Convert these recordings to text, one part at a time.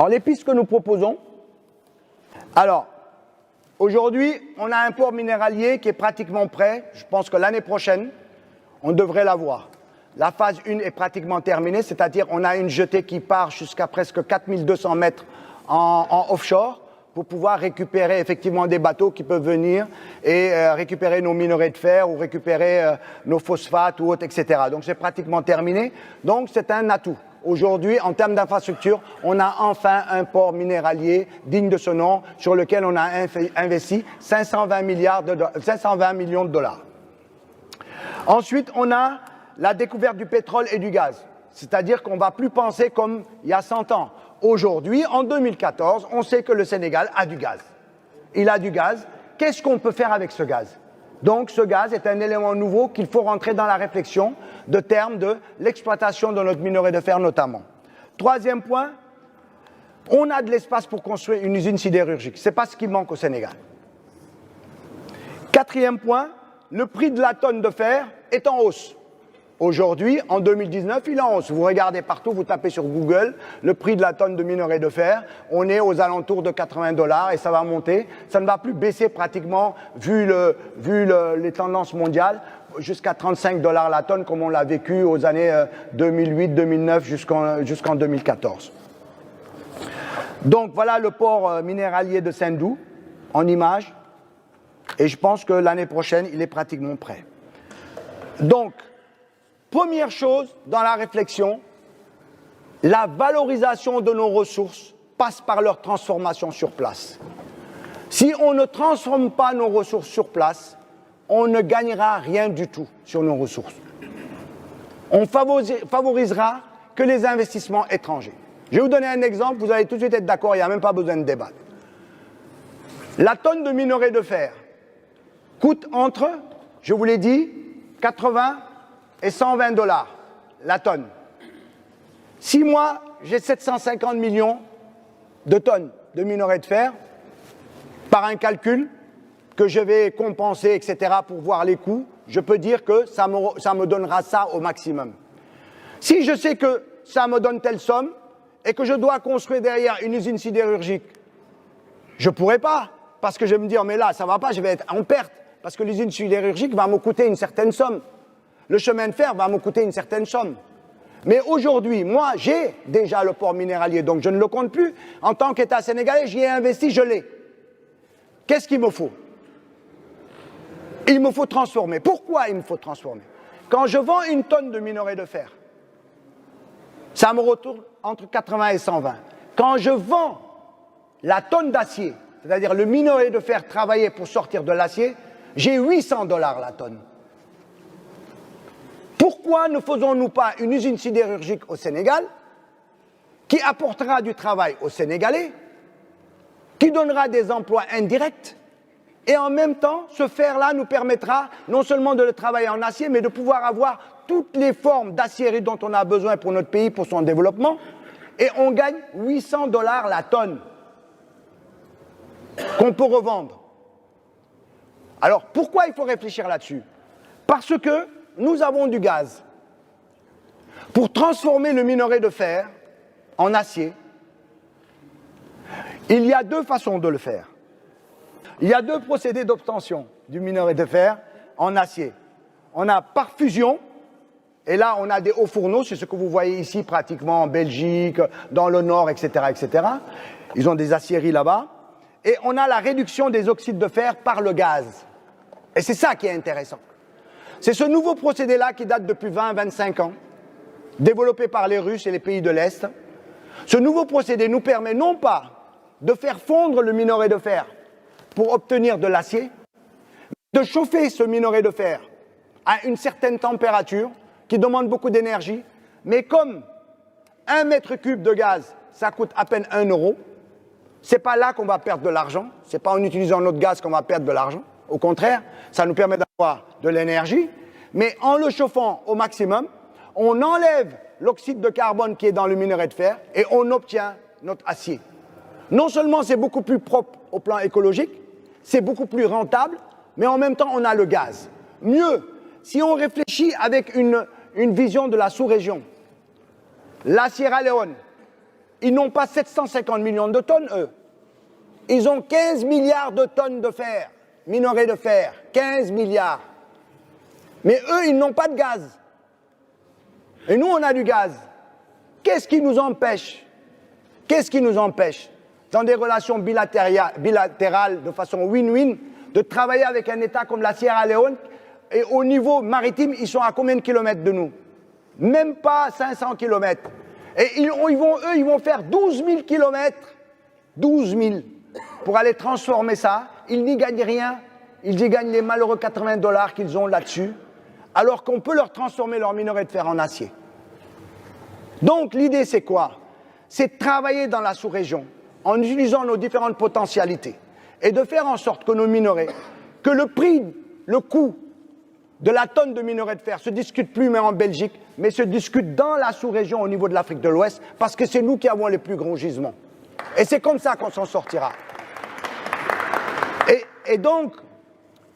Alors, les pistes que nous proposons, alors, aujourd'hui, on a un port minéralier qui est pratiquement prêt. Je pense que l'année prochaine, on devrait l'avoir. La phase 1 est pratiquement terminée, c'est-à-dire on a une jetée qui part jusqu'à presque 4200 mètres en offshore pour pouvoir récupérer effectivement des bateaux qui peuvent venir et récupérer nos minerais de fer ou récupérer nos phosphates ou autres, etc. Donc c'est pratiquement terminé. Donc c'est un atout. Aujourd'hui, en termes d'infrastructure, on a enfin un port minéralier digne de ce nom sur lequel on a investi 520 millions de dollars. Ensuite, on a la découverte du pétrole et du gaz. C'est-à-dire qu'on ne va plus penser comme il y a 100 ans. Aujourd'hui, en 2014, on sait que le Sénégal a du gaz. Il a du gaz. Qu'est-ce qu'on peut faire avec ce gaz? Donc, ce gaz est un élément nouveau qu'il faut rentrer dans la réflexion de termes de l'exploitation de notre minerai de fer notamment. Troisième point, on a de l'espace pour construire une usine sidérurgique. Ce n'est pas ce qui manque au Sénégal. Quatrième point, le prix de la tonne de fer est en hausse. Aujourd'hui, en 2019, il est en hausse. Vous regardez partout, vous tapez sur Google, le prix de la tonne de minerai de fer, on est aux alentours de 80 $ et ça va monter. Ça ne va plus baisser pratiquement, vu les tendances mondiales, jusqu'à 35 $ la tonne comme on l'a vécu aux années 2008-2009 jusqu'en 2014. Donc voilà le port minéralier de Sendou en image. Et je pense que l'année prochaine, il est pratiquement prêt. Donc, première chose dans la réflexion, la valorisation de nos ressources passe par leur transformation sur place. Si on ne transforme pas nos ressources sur place, on ne gagnera rien du tout sur nos ressources. On favorisera que les investissements étrangers. Je vais vous donner un exemple, vous allez tout de suite être d'accord, il n'y a même pas besoin de débattre. La tonne de minerai de fer coûte entre, je vous l'ai dit, 80 et 120 $ la tonne. Si moi, j'ai 750 millions de tonnes de minerai de fer, par un calcul que je vais compenser, etc., pour voir les coûts, je peux dire que ça me donnera ça au maximum. Si je sais que ça me donne telle somme et que je dois construire derrière une usine sidérurgique, je ne pourrai pas, parce que je vais me dire, mais là, ça ne va pas, je vais être en perte, parce que l'usine sidérurgique va me coûter une certaine somme. Le chemin de fer va me coûter une certaine somme. Mais aujourd'hui, moi, j'ai déjà le port minéralier, donc je ne le compte plus. En tant qu'État sénégalais, j'y ai investi, je l'ai. Qu'est-ce qu'il me faut? Il me faut transformer. Pourquoi il me faut transformer? Quand je vends une tonne de minerai de fer, ça me retourne entre 80 et 120. Quand je vends la tonne d'acier, c'est-à-dire le minerai de fer travaillé pour sortir de l'acier, j'ai 800 $ la tonne. Pourquoi ne faisons-nous pas une usine sidérurgique au Sénégal qui apportera du travail aux Sénégalais, qui donnera des emplois indirects, et en même temps, ce fer-là nous permettra non seulement de le travailler en acier, mais de pouvoir avoir toutes les formes d'acierie dont on a besoin pour notre pays, pour son développement, et on gagne 800 $ la tonne qu'on peut revendre. Alors, pourquoi il faut réfléchir là-dessus? Parce que nous avons du gaz. Pour transformer le minerai de fer en acier, il y a deux façons de le faire. Il y a deux procédés d'obtention du minerai de fer en acier. On a par fusion, et là on a des hauts fourneaux, c'est ce que vous voyez ici pratiquement en Belgique, dans le Nord, etc., etc. Ils ont des aciéries là-bas. Et on a la réduction des oxydes de fer par le gaz. Et c'est ça qui est intéressant. C'est ce nouveau procédé-là qui date depuis 20-25 ans, développé par les Russes et les pays de l'Est. Ce nouveau procédé nous permet non pas de faire fondre le minerai de fer pour obtenir de l'acier, mais de chauffer ce minerai de fer à une certaine température qui demande beaucoup d'énergie, mais comme 1 mètre cube de gaz, ça coûte à peine 1 €, c'est pas là qu'on va perdre de l'argent, c'est pas en utilisant notre gaz qu'on va perdre de l'argent. Au contraire, ça nous permet d'avoir de l'énergie, mais en le chauffant au maximum, on enlève l'oxyde de carbone qui est dans le minerai de fer et on obtient notre acier. Non seulement c'est beaucoup plus propre au plan écologique, c'est beaucoup plus rentable, mais en même temps on a le gaz. Mieux, si on réfléchit avec une vision de la sous-région, la Sierra Leone, Ils n'ont pas 750 millions de tonnes, eux. Ils ont 15 milliards de tonnes de fer, minerais de fer, 15 milliards. Mais eux, ils n'ont pas de gaz. Et nous, on a du gaz. Qu'est-ce qui nous empêche? Qu'est-ce qui nous empêche, dans des relations bilatérales de façon win-win, de travailler avec un État comme la Sierra Leone, et au niveau maritime, ils sont à combien de kilomètres de nous? Même pas 500 kilomètres. Et ils vont faire 12 000 kilomètres, 12 000, pour aller transformer ça. Ils n'y gagnent rien. Ils y gagnent les malheureux 80 $ qu'ils ont là-dessus, alors qu'on peut leur transformer leur minerai de fer en acier. Donc l'idée, c'est quoi? C'est de travailler dans la sous-région, en utilisant nos différentes potentialités, et de faire en sorte que nos minerais, que le prix, le coût de la tonne de minerai de fer se discute plus mais en Belgique, mais se discute dans la sous-région au niveau de l'Afrique de l'Ouest, parce que c'est nous qui avons les plus gros gisements. Et c'est comme ça qu'on s'en sortira. Et donc,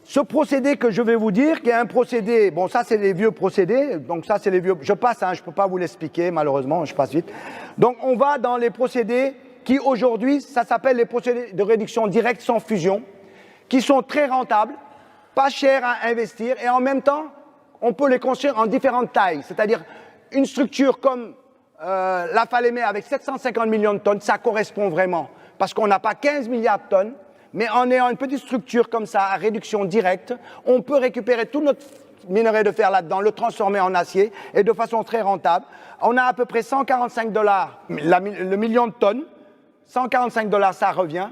ce procédé que je vais vous dire, qui est un procédé, bon ça c'est les vieux procédés, donc ça c'est les vieux, je passe, hein, je ne peux pas vous l'expliquer malheureusement, je passe vite. Donc on va dans les procédés qui aujourd'hui, ça s'appelle les procédés de réduction directe sans fusion, qui sont très rentables, pas chers à investir, et en même temps, on peut les construire en différentes tailles, c'est-à-dire une structure comme la Falémé avec 750 millions de tonnes, ça correspond vraiment, parce qu'on n'a pas 15 milliards de tonnes, mais en ayant une petite structure comme ça, à réduction directe, on peut récupérer tout notre minerai de fer là-dedans, le transformer en acier, et de façon très rentable. On a à peu près 145 $ le million de tonnes. 145 $, ça revient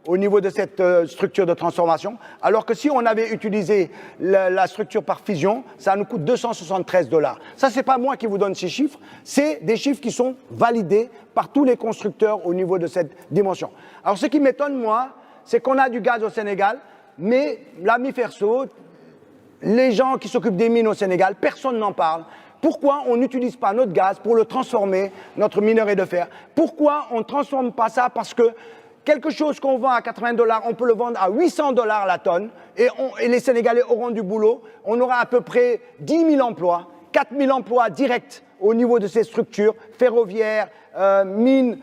au niveau de cette structure de transformation, alors que si on avait utilisé la structure par fusion, ça nous coûte 273 $. Ça, c'est pas moi qui vous donne ces chiffres, c'est des chiffres qui sont validés par tous les constructeurs au niveau de cette dimension. Alors, ce qui m'étonne, moi, c'est qu'on a du gaz au Sénégal, mais l'ami Ferso, les gens qui s'occupent des mines au Sénégal, personne n'en parle. Pourquoi on n'utilise pas notre gaz pour le transformer, notre minerai de fer? Pourquoi on ne transforme pas ça? Parce que quelque chose qu'on vend à 80 $, on peut le vendre à 800 $ la tonne, et les Sénégalais auront du boulot. On aura à peu près 10 000 emplois, 4 000 emplois directs au niveau de ces structures, ferroviaires, mines,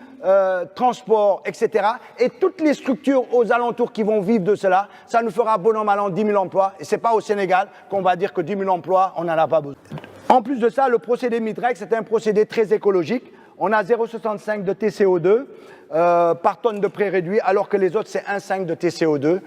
transport, etc. Et toutes les structures aux alentours qui vont vivre de cela, ça nous fera bon an mal an 10 000 emplois. Et ce n'est pas au Sénégal qu'on va dire que 10 000 emplois, on n'en a pas besoin. En plus de ça, le procédé Midrex, c'est un procédé très écologique. On a 0,65 de TCO2 par tonne de pré réduit, alors que les autres, c'est 1,5 de TCO2.